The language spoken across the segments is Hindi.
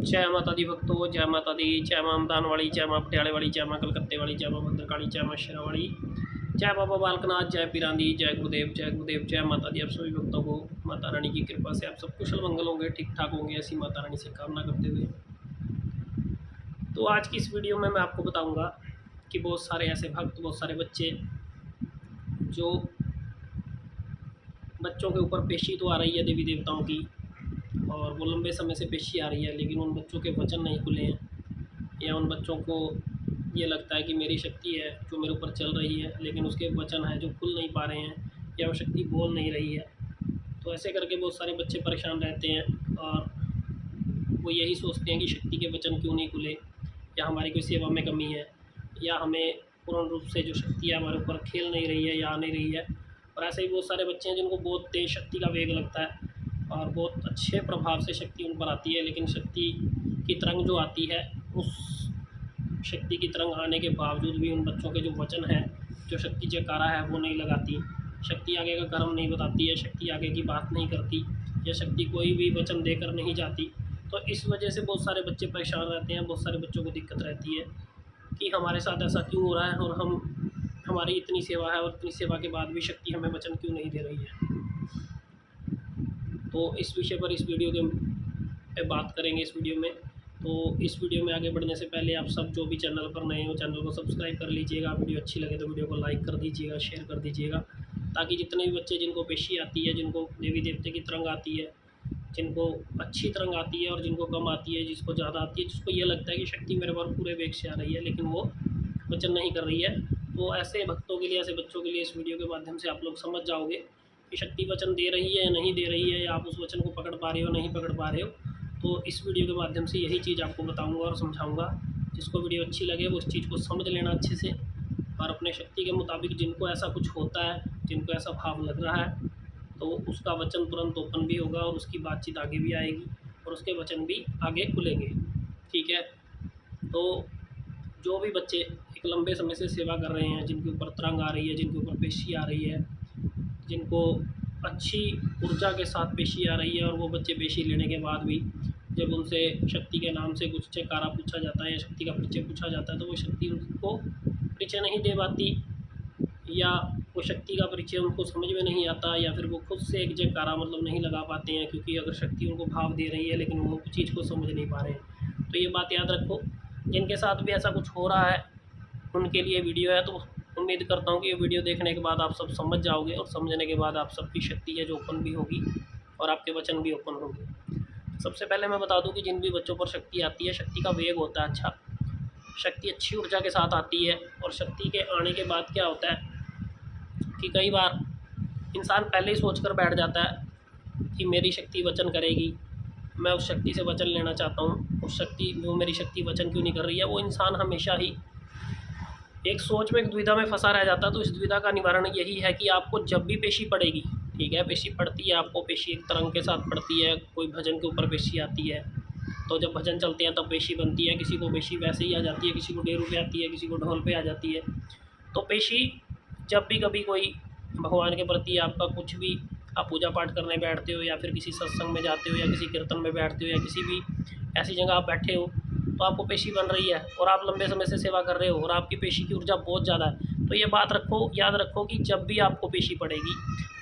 जय माता दी भक्तों, जय माता दी। जय मां अमदान वाली, जय मां पटियाले वाली, जय मां कलकत्ते वाली, जय मां भद्रकाली, जय मां शेरा वाली, जय बाबा बालकनाथ, जय पीरांदी, जय गुरुदेव, जय गुरुदेव। जय माता दी। आप सभी भक्तों को माता रानी की कृपा से आप सब कुशल मंगल होंगे, ठीक ठाक होंगे, ऐसी माता रानी से कामना करते हुए तो आज की इस वीडियो में मैं आपको बताऊंगा कि बहुत सारे ऐसे भक्त, बहुत सारे बच्चे जो बच्चों के ऊपर पेशी तो आ रही है देवी देवताओं की, और वो लंबे समय से पेशी आ रही है, लेकिन उन बच्चों के वचन नहीं खुले हैं, या उन बच्चों को ये लगता है कि मेरी शक्ति है जो मेरे ऊपर चल रही है, लेकिन उसके वचन है जो खुल नहीं पा रहे हैं, या वो शक्ति बोल नहीं रही है। तो ऐसे करके बहुत सारे बच्चे परेशान रहते हैं, और वो यही सोचते हैं कि शक्ति के वचन क्यों नहीं खुले, या हमारी कोई सेवा में कमी है, या हमें पूर्ण रूप से जो शक्ति है हमारे ऊपर खेल नहीं रही है या आ नहीं रही है। और ऐसे ही बहुत सारे बच्चे हैं जिनको बहुत तेज़ शक्ति का वेग लगता है और बहुत अच्छे प्रभाव से शक्ति उन पर आती है, लेकिन शक्ति की तरंग जो आती है, उस शक्ति की तरंग आने के बावजूद भी उन बच्चों के जो वचन है, जो शक्ति जयकारा है, वो नहीं लगाती। शक्ति आगे का कर्म नहीं बताती है, शक्ति आगे की बात नहीं करती, या शक्ति कोई भी वचन देकर नहीं जाती। तो इस वजह से बहुत सारे बच्चे परेशान रहते हैं, बहुत सारे बच्चों को दिक्कत रहती है कि हमारे साथ ऐसा क्यों हो रहा है, और हमारी इतनी सेवा है और इतनी सेवा के बाद भी शक्ति हमें वचन क्यों नहीं दे रही है। तो इस विषय पर इस वीडियो के पे बात करेंगे इस वीडियो में। तो इस वीडियो में आगे बढ़ने से पहले आप सब जो भी चैनल पर नए हो, चैनल को सब्सक्राइब कर लीजिएगा। वीडियो अच्छी लगे तो वीडियो को लाइक कर दीजिएगा, शेयर कर दीजिएगा, ताकि जितने भी बच्चे जिनको पेशी आती है, जिनको देवी देवते की तरंग आती है, जिनको अच्छी तरंग आती है और जिनको कम आती है, जिसको ज़्यादा आती है, जिसको ये लगता है कि शक्ति मेरे पर पूरे वेग से आ रही है लेकिन वो वचन नहीं कर रही है, तो ऐसे भक्तों के लिए, ऐसे बच्चों के लिए इस वीडियो के माध्यम से आप लोग समझ जाओगे कि शक्ति वचन दे रही है या नहीं दे रही है, या आप उस वचन को पकड़ पा रहे हो नहीं पकड़ पा रहे हो। तो इस वीडियो के माध्यम से यही चीज़ आपको बताऊंगा और समझाऊंगा। जिसको वीडियो अच्छी लगे वो उस चीज़ को समझ लेना अच्छे से, और अपने शक्ति के मुताबिक जिनको ऐसा कुछ होता है, जिनको ऐसा भाव लग रहा है, तो उसका वचन तुरंत ओपन भी होगा और उसकी बातचीत आगे भी आएगी और उसके वचन भी आगे खुलेंगे। ठीक है। तो जो भी बच्चे एक लंबे समय से सेवा कर रहे हैं, जिनके ऊपर तरंग आ रही है, जिनके ऊपर पेशी आ रही है, जिनको अच्छी ऊर्जा के साथ पेशी आ रही है, और वो बच्चे पेशी लेने के बाद भी जब उनसे शक्ति के नाम से कुछ जयकारा पूछा जाता है या शक्ति का परिचय पूछा जाता है, तो वो शक्ति उनको परिचय नहीं दे पाती, या वो शक्ति का परिचय उनको समझ में नहीं आता, या फिर वो खुद से एक जयकारा मतलब नहीं लगा पाते हैं, क्योंकि अगर शक्ति उनको भाव दे रही है लेकिन वो चीज़ को समझ नहीं पा रहे हैं। तो ये बात याद रखो। जिनके साथ भी ऐसा कुछ हो रहा है उनके लिए वीडियो है, तो उम्मीद करता हूँ कि ये वीडियो देखने के बाद आप सब समझ जाओगे, और समझने के बाद आप सबकी शक्ति है जो ओपन भी होगी और आपके वचन भी ओपन होंगे। सबसे पहले मैं बता दूं कि जिन भी बच्चों पर शक्ति आती है, शक्ति का वेग होता है अच्छा, शक्ति अच्छी ऊर्जा के साथ आती है। और शक्ति के आने के बाद क्या होता है कि कई बार इंसान पहले ही सोच कर बैठ जाता है कि मेरी शक्ति वचन करेगी, मैं उस शक्ति से वचन लेना चाहता हूँ, उस शक्ति वो मेरी शक्ति वचन क्यों नहीं कर रही है। वो इंसान हमेशा ही एक सोच में, एक दुविधा में फंसा रह जाता है। तो इस दुविधा का निवारण यही है कि आपको जब भी पेशी पड़ेगी, ठीक है, पेशी पड़ती है आपको, पेशी एक तरंग के साथ पड़ती है, कोई भजन के ऊपर पेशी आती है, तो जब भजन चलते हैं तब पेशी बनती है। किसी को पेशी वैसे ही आ जाती है, किसी को डेरू पे आती है, किसी को ढोल पे आ जाती है। तो पेशी जब भी कभी कोई भगवान के प्रति आपका कुछ भी, आप पूजा पाठ करने बैठते हो, या फिर किसी सत्संग में जाते हो, या किसी कीर्तन में बैठते हो, या किसी भी ऐसी जगह आप बैठे हो, तो आपको पेशी बन रही है और आप लंबे समय से सेवा कर रहे हो और आपकी पेशी की ऊर्जा बहुत ज़्यादा है, तो ये बात रखो, याद रखो कि जब भी आपको पेशी पड़ेगी,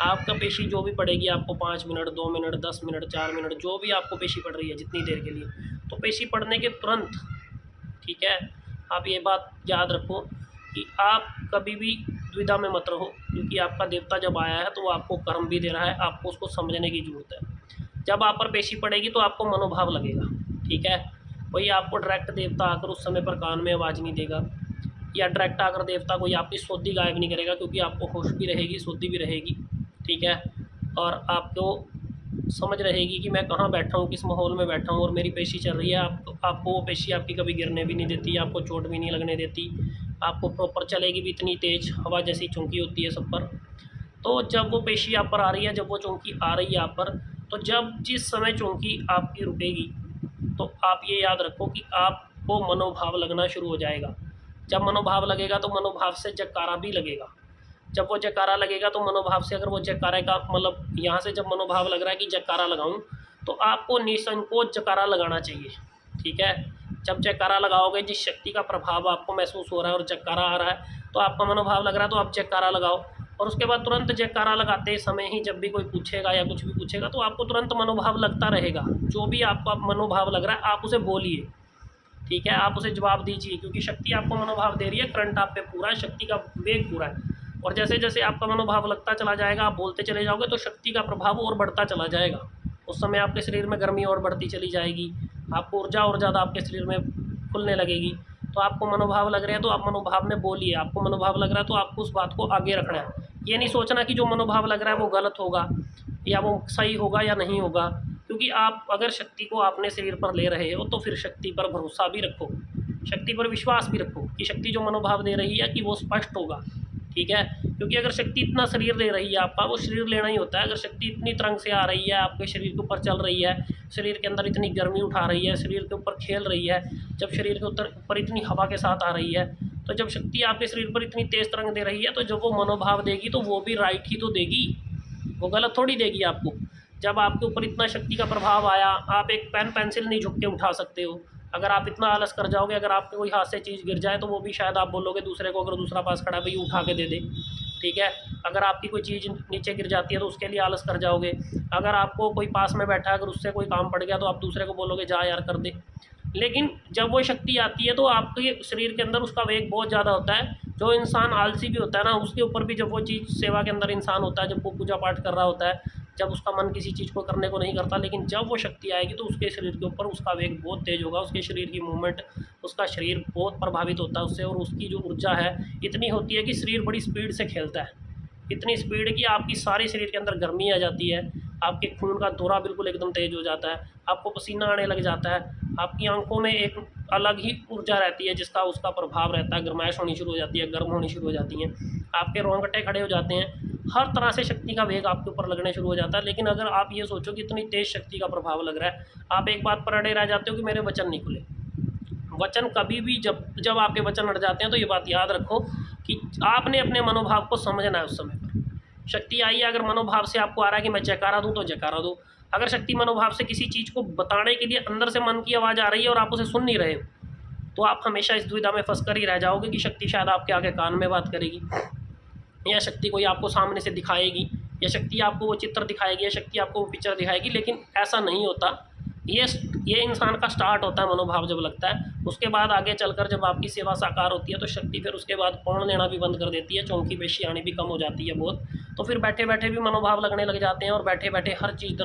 आपका पेशी जो भी पड़ेगी, आपको 5 मिनट, 2 मिनट, 10 मिनट, 4 मिनट, जो भी आपको पेशी पड़ रही है जितनी देर के लिए, तो पेशी पड़ने के तुरंत, ठीक है, आप ये बात याद रखो कि आप कभी भी दुविधा में मत रहो, क्योंकि आपका देवता जब आया है तो वो आपको कर्म भी दे रहा है, आपको उसको समझने की ज़रूरत है। जब आप पर पेशी पड़ेगी तो आपको मनोभाव लगेगा, ठीक है। कोई आपको डायरेक्ट देवता आकर उस समय पर कान में आवाज़ नहीं देगा, या डायरेक्ट आकर देवता कोई आपकी शुद्धि गायब नहीं करेगा, क्योंकि आपको होश भी रहेगी, शुद्धि भी रहेगी, ठीक है, और आपको समझ रहेगी कि मैं कहाँ बैठा हूँ, किस माहौल में बैठा हूँ, और मेरी पेशी चल रही है। आपको वो पेशी आपकी कभी गिरने भी नहीं देती, आपको चोट भी नहीं लगने देती, आपको प्रॉपर चलेगी भी, इतनी तेज़ हवा जैसी चौंकी होती है सब पर। तो जब वो पेशी आप पर आ रही है, जब वो चौंकी आ रही है आप पर, तो जब जिस समय चौंकी आपकी रुकेगी, तो आप ये याद रखो कि आपको मनोभाव लगना शुरू हो जाएगा। जब मनोभाव लगेगा तो मनोभाव से जयकारा भी लगेगा। जब वो जयकारा लगेगा तो मनोभाव से, अगर वो जयकारे का मतलब यहाँ से जब मनोभाव लग रहा है कि जयकारा लगाऊं, तो आपको निसंकोच जयकारा लगाना चाहिए, ठीक है। जब जयकारा लगाओगे, जिस शक्ति का प्रभाव आपको महसूस हो रहा है और जयकारा आ रहा है तो आपका मनोभाव लग रहा है तो आप जयकारा लगाओ। और उसके बाद तुरंत जयकारा लगाते समय ही जब भी कोई पूछेगा या कुछ भी पूछेगा तो आपको तुरंत मनोभाव लगता रहेगा। जो भी आपका मनोभाव लग रहा है आप उसे बोलिए, ठीक है, आप उसे जवाब दीजिए, क्योंकि शक्ति आपको मनोभाव दे रही है, करंट आप पे पूरा है, शक्ति का वेग पूरा है। और जैसे जैसे आपका मनोभाव लगता चला जाएगा, आप बोलते चले जाओगे तो शक्ति का प्रभाव और बढ़ता चला जाएगा। उस समय आपके शरीर में गर्मी और बढ़ती चली जाएगी, आपको ऊर्जा और ज़्यादा आपके शरीर में खुलने लगेगी। तो आपको मनोभाव लग रहे हैं तो आप मनोभाव में बोलिए, आपको मनोभाव लग रहा है तो आपको उस बात को आगे रखना है। ये नहीं सोचना कि जो मनोभाव लग रहा है वो गलत होगा या वो सही होगा या नहीं होगा, क्योंकि आप अगर शक्ति को अपने शरीर पर ले रहे हो तो फिर शक्ति पर भरोसा भी रखो, शक्ति पर विश्वास भी रखो कि शक्ति जो मनोभाव दे रही है कि वो स्पष्ट होगा, ठीक है। क्योंकि अगर शक्ति इतना शरीर ले रही है आपका, वो शरीर लेना ही होता है। अगर शक्ति इतनी तरंग से आ रही है, आपके शरीर के ऊपर चल रही है, शरीर के अंदर इतनी गर्मी उठा रही है, शरीर के ऊपर खेल रही है, जब शरीर के ऊपर इतनी हवा के साथ आ रही है, तो जब शक्ति आपके शरीर पर इतनी तेज़ तरंग दे रही है तो जब वो मनोभाव देगी तो वो भी राइट ही तो देगी, वो गलत थोड़ी देगी आपको। जब आपके ऊपर इतना शक्ति का प्रभाव आया, आप एक पेन पेंसिल नहीं झुक के उठा सकते हो। अगर आप इतना आलस कर जाओगे, अगर आपके कोई हाथ से चीज़ गिर जाए तो वो भी शायद आप बोलोगे दूसरे को, अगर दूसरा पास खड़ा है भाई उठा के दे दे, ठीक है। अगर आपकी कोई चीज़ नीचे गिर जाती है तो उसके लिए आलस कर जाओगे। अगर आपको कोई पास में बैठा है, अगर उससे कोई काम पड़ गया तो आप दूसरे को बोलोगे जा यार कर दे। लेकिन जब वो शक्ति आती है तो आपके शरीर के अंदर उसका वेग बहुत ज़्यादा होता है। जो इंसान आलसी भी होता है ना, उसके ऊपर भी जब वो चीज़ सेवा के अंदर इंसान होता है, जब वो पूजा पाठ कर रहा होता है, जब उसका मन किसी चीज़ को करने को नहीं करता, लेकिन जब वो शक्ति आएगी तो उसके शरीर के ऊपर उसका वेग बहुत तेज़ होगा, उसके शरीर की मूवमेंट, उसका शरीर बहुत प्रभावित होता है उससे, और उसकी जो ऊर्जा है इतनी होती है कि शरीर बड़ी स्पीड से खेलता है। इतनी स्पीड कि आपकी सारी शरीर के अंदर गर्मी आ जाती है, आपके खून का दौरा बिल्कुल एकदम तेज़ हो जाता है, आपको पसीना आने लग जाता है, आपकी आंखों में एक अलग ही ऊर्जा रहती है जिसका उसका प्रभाव रहता है, गर्माइश होनी शुरू हो जाती है, गर्म होनी शुरू हो जाती हैं, आपके रोंगटे खड़े हो जाते हैं, हर तरह से शक्ति का वेग आपके ऊपर लगने शुरू हो जाता है। लेकिन अगर आप ये सोचो कि इतनी तेज़ शक्ति का प्रभाव लग रहा है, आप एक बात पर अड़े रह जाते हो कि मेरे वचन नहीं खुले। वचन कभी भी जब जब आपके वचन अड़ जाते हैं तो ये बात याद रखो कि आपने अपने मनोभाव को समझना है। उस समय पर शक्ति आई है, अगर मनोभाव से आपको आ रहा है कि मैं जयकारा दूँ तो जयकारा दो। अगर शक्ति मनोभाव से किसी चीज़ को बताने के लिए अंदर से मन की आवाज़ आ रही है और आप उसे सुन नहीं रहे हो, तो आप हमेशा इस दुविधा में फंस कर ही रह जाओगे कि शक्ति शायद आपके आगे कान में बात करेगी, या शक्ति कोई आपको सामने से दिखाएगी, या शक्ति आपको वो चित्र दिखाएगी, या शक्ति आपको वो पिक्चर दिखाएगी। लेकिन ऐसा नहीं होता। ये इंसान का स्टार्ट होता है मनोभाव जब लगता है। उसके बाद आगे चलकर जब आपकी सेवा साकार होती है तो शक्ति फिर उसके बाद पौन लेना भी बंद कर देती है, चौंकी पेशी आनी भी कम हो जाती है बहुत। तो फिर बैठे बैठे भी मनोभाव लगने लग जाते हैं और बैठे बैठे हर चीज़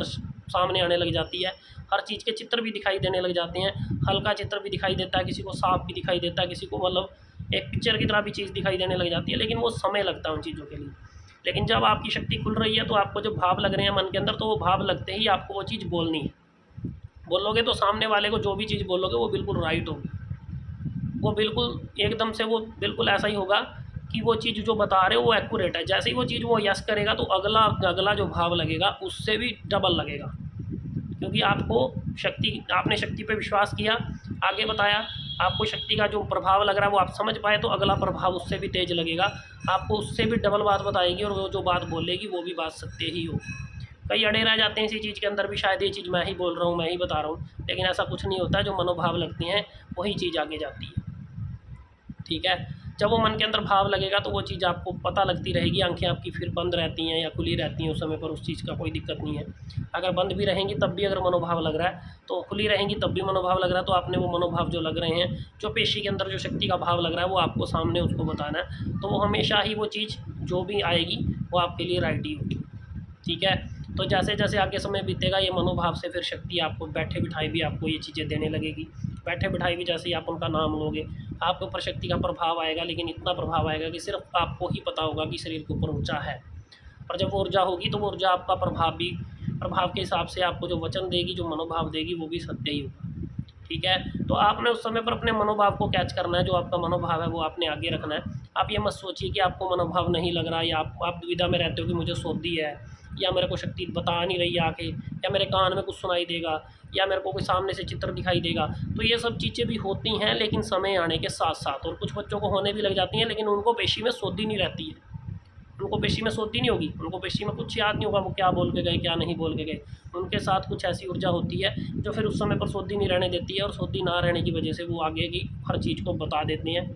सामने आने लग जाती है, हर चीज़ के चित्र भी दिखाई देने लग जाते हैं। हल्का चित्र भी दिखाई देता है, किसी को साफ भी दिखाई देता है, किसी को मतलब एक पिक्चर की तरह भी चीज़ दिखाई देने लग जाती है। लेकिन वो समय लगता है उन चीज़ों के लिए। लेकिन जब आपकी शक्ति खुल रही है तो आपको जब भाव लग रहे हैं मन के अंदर, तो वो भाव लगते ही आपको वो चीज़ बोलनी है। बोलोगे तो सामने वाले को जो भी चीज़ बोलोगे वो बिल्कुल राइट होगी, वो बिल्कुल एकदम से वो बिल्कुल ऐसा ही होगा कि वो चीज़ जो बता रहे हो वो एक्यूरेट है। जैसे ही वो चीज़ वो यस करेगा तो अगला जो भाव लगेगा उससे भी डबल लगेगा, क्योंकि आपने शक्ति पे विश्वास किया, आगे बताया, आपको शक्ति का जो प्रभाव लग रहा है वो आप समझ पाए, तो अगला प्रभाव उससे भी तेज़ लगेगा, आपको उससे भी डबल बात बताएगी और वो जो बात बोलेगी वो भी बात सत्य ही हो। कई अड़े रह जाते हैं इसी चीज़ के अंदर भी, शायद ये चीज़ मैं ही बोल रहा हूँ, मैं ही बता रहा हूँ, लेकिन ऐसा कुछ नहीं होता। जो मनोभाव लगती हैं वही चीज़ आगे जाती है, ठीक है। जब वो मन के अंदर भाव लगेगा तो वो चीज़ आपको पता लगती रहेगी। आंखें आपकी फिर बंद रहती हैं या खुली रहती हैं, उस समय पर उस चीज़ का कोई दिक्कत नहीं है। अगर बंद भी रहेंगी तब भी अगर मनोभाव लग रहा है, तो खुली रहेंगी तब भी मनोभाव लग रहा है, तो आपने वो मनोभाव जो लग रहे हैं, जो पेशी के अंदर जो शक्ति का भाव लग रहा है वो आपको सामने उसको बताना है। तो वो हमेशा ही वो चीज़ जो भी आएगी वो आपके लिए राइट ही होगी, ठीक है। तो जैसे जैसे आगे समय बीतेगा ये मनोभाव से फिर शक्ति आपको बैठे बिठाई भी आपको ये चीज़ें देने लगेगी। बैठे बिठाई भी जैसे ही आप उनका नाम लोगे आपके ऊपर शक्ति का प्रभाव आएगा, लेकिन इतना प्रभाव आएगा कि सिर्फ आपको ही पता होगा कि शरीर के ऊपर ऊर्जा है। पर जब वो ऊर्जा होगी तो वो ऊर्जा आपका प्रभाव के हिसाब से आपको जो वचन देगी, जो मनोभाव देगी, वो भी सत्य ही होगा, ठीक है। तो आपने उस समय पर अपने मनोभाव को कैच करना है, जो आपका मनोभाव है वो आपने आगे रखना है। आप ये मत सोचिए कि आपको मनोभाव नहीं लग रहा, या आप दुविधा में रहते हो कि मुझे सोधी है, या मेरे को शक्ति बता नहीं रही आके, या मेरे कान में कुछ सुनाई देगा, या मेरे को कोई सामने से चित्र दिखाई देगा। तो ये सब चीज़ें भी होती हैं, लेकिन समय आने के साथ साथ, और कुछ बच्चों को होने भी लग जाती हैं, लेकिन उनको पेशी में सोधी नहीं रहती है, उनको पेशी में सोती नहीं होगी, उनको पेशी में कुछ याद नहीं होगा वो क्या बोल के गए क्या नहीं बोल के गए। उनके साथ कुछ ऐसी ऊर्जा होती है जो फिर उस समय पर सोती नहीं रहने देती है, और सोती ना रहने की वजह से वो आगे की हर चीज़ को बता देती हैं।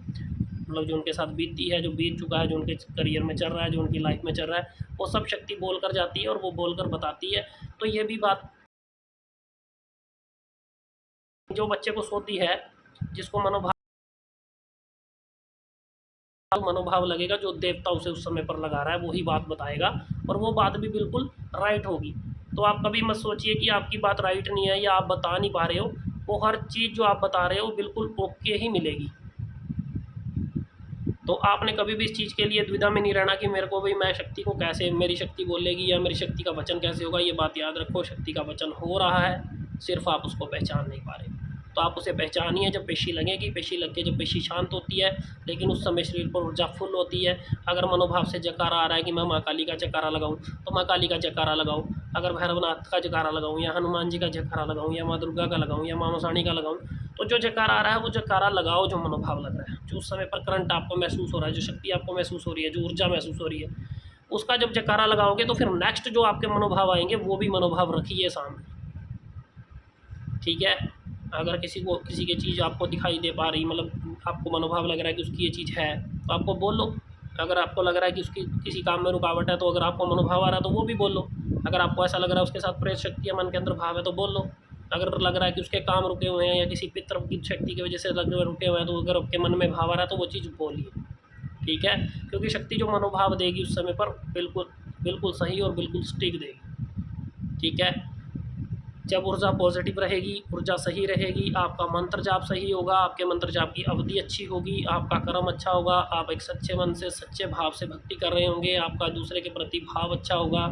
मतलब जो उनके साथ बीतती है, जो बीत चुका है, जो उनके करियर में चल रहा है, जो उनकी लाइफ में चल रहा है, वो सब शक्ति बोल कर जाती है और वो बोल कर बताती है। तो ये भी बात जो बच्चे को सोती है, जिसको मनोभाव लगेगा, जो देवता उसे उस समय पर लगा रहा है वही बात बताएगा, और वो बात भी बिल्कुल राइट होगी। तो आप कभी मत सोचिए कि आपकी बात राइट नहीं है या आप बता नहीं पा रहे हो, वो हर चीज़ जो आप बता रहे हो बिल्कुल ओके ही मिलेगी। तो आपने कभी भी इस चीज़ के लिए दुविधा में नहीं रहना कि मेरे को भाई मैं शक्ति को कैसे, मेरी शक्ति बोलेगी या मेरी शक्ति का वचन कैसे होगा। ये बात याद रखो, शक्ति का वचन हो रहा है, सिर्फ आप उसको पहचान नहीं पा रहे। तो आप उसे पहचानिए जब पेशी लगेगी, पेशी लग के जब पेशी शांत होती है, लेकिन उस समय शरीर पर ऊर्जा फुल होती है। अगर मनोभाव से जयकारा आ रहा है कि मैं माँ काली का जयकारा लगाऊं, तो माँ काली का जयकारा लगाऊं। अगर भैरवनाथ का जयकारा लगाऊं या हनुमान जी का जयकारा लगाऊं या माँ दुर्गा का लगाऊं या माँ मसाणी का लगाऊं, तो जो जयकारा आ रहा है वो जयकारा लगाओ जो मनोभाव लग रहा है, जो उस समय पर करंट आपको महसूस हो रहा है, जो शक्ति आपको महसूस हो रही है, जो ऊर्जा महसूस हो रही है, उसका जब जयकारा लगाओगे तो फिर नेक्स्ट जो आपके मनोभाव आएंगे वो भी मनोभाव रखिए सामने। ठीक है। अगर किसी की चीज़ आपको दिखाई दे पा रही, मतलब आपको मनोभाव लग रहा है कि उसकी ये चीज़ है, तो आपको बोल लो। अगर आपको लग रहा है कि उसकी किसी काम में रुकावट है, तो अगर आपको मनोभाव आ रहा है तो वो भी बोल लो। अगर आपको ऐसा लग रहा है उसके साथ प्रेत शक्ति या मन के अंदर भाव है तो बोल लो। अगर लग रहा है कि उसके काम रुके हुए हैं या किसी पितर की शक्ति की वजह से रुके हुए हैं, तो अगर आपके मन में भाव आ रहा है तो वो चीज़ बोलिए। ठीक है। क्योंकि शक्ति जो मनोभाव देगी उस समय पर बिल्कुल बिल्कुल सही और बिल्कुल सटीक देगी। ठीक है। जब ऊर्जा पॉजिटिव रहेगी, ऊर्जा सही रहेगी, आपका मंत्र जाप सही होगा, आपके मंत्र जाप की अवधि अच्छी होगी, आपका कर्म अच्छा होगा, आप एक सच्चे मन से सच्चे भाव से भक्ति कर रहे होंगे, आपका दूसरे के प्रति भाव अच्छा होगा,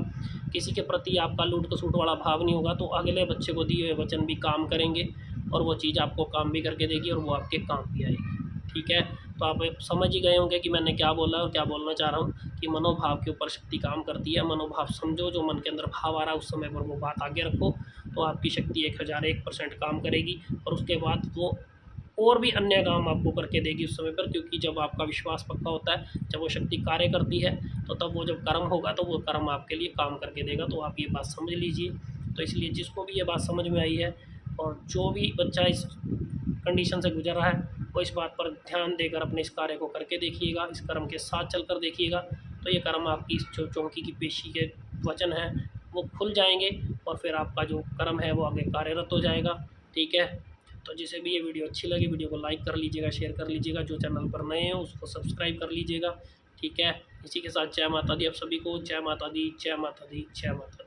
किसी के प्रति आपका लूट खसूट वाला भाव नहीं होगा, तो अगले बच्चे को दिए हुए वचन भी काम करेंगे, और वो चीज़ आपको काम भी करके देगी और वो आपके काम भी आएगी। ठीक है। तो आप समझ ही गए होंगे कि मैंने क्या बोला और क्या बोलना चाह रहा हूँ, कि मनोभाव के ऊपर शक्ति काम करती है। मनोभाव समझो, जो मन के अंदर भाव आ रहा है उस समय पर वो बात आगे रखो, तो आपकी शक्ति 1001% काम करेगी, और उसके बाद वो और भी अन्य काम आपको करके देगी उस समय पर। क्योंकि जब आपका विश्वास पक्का होता है, जब वो शक्ति कार्य करती है, तो तब वो जब कर्म होगा तो वो कर्म आपके लिए काम करके देगा। तो आप ये बात समझ लीजिए। तो इसलिए जिसको भी ये बात समझ में आई है, और जो भी बच्चा इस कंडीशन से गुजर रहा है, वो इस बात पर ध्यान देकर अपने इस कार्य को करके देखिएगा, इस कर्म के साथ चलकर देखिएगा। तो ये कर्म आपकी इस जो चौकी की पेशी के वचन हैं वो खुल जाएंगे, और फिर आपका जो कर्म है वो आगे कार्यरत हो जाएगा। ठीक है। तो जिसे भी ये वीडियो अच्छी लगी, वीडियो को लाइक कर लीजिएगा, शेयर कर लीजिएगा, जो चैनल पर नए हैं उसको सब्सक्राइब कर लीजिएगा। ठीक है। इसी के साथ जय माता दी आप सभी को। जय माता दी, जय माता दी, जय माता दी।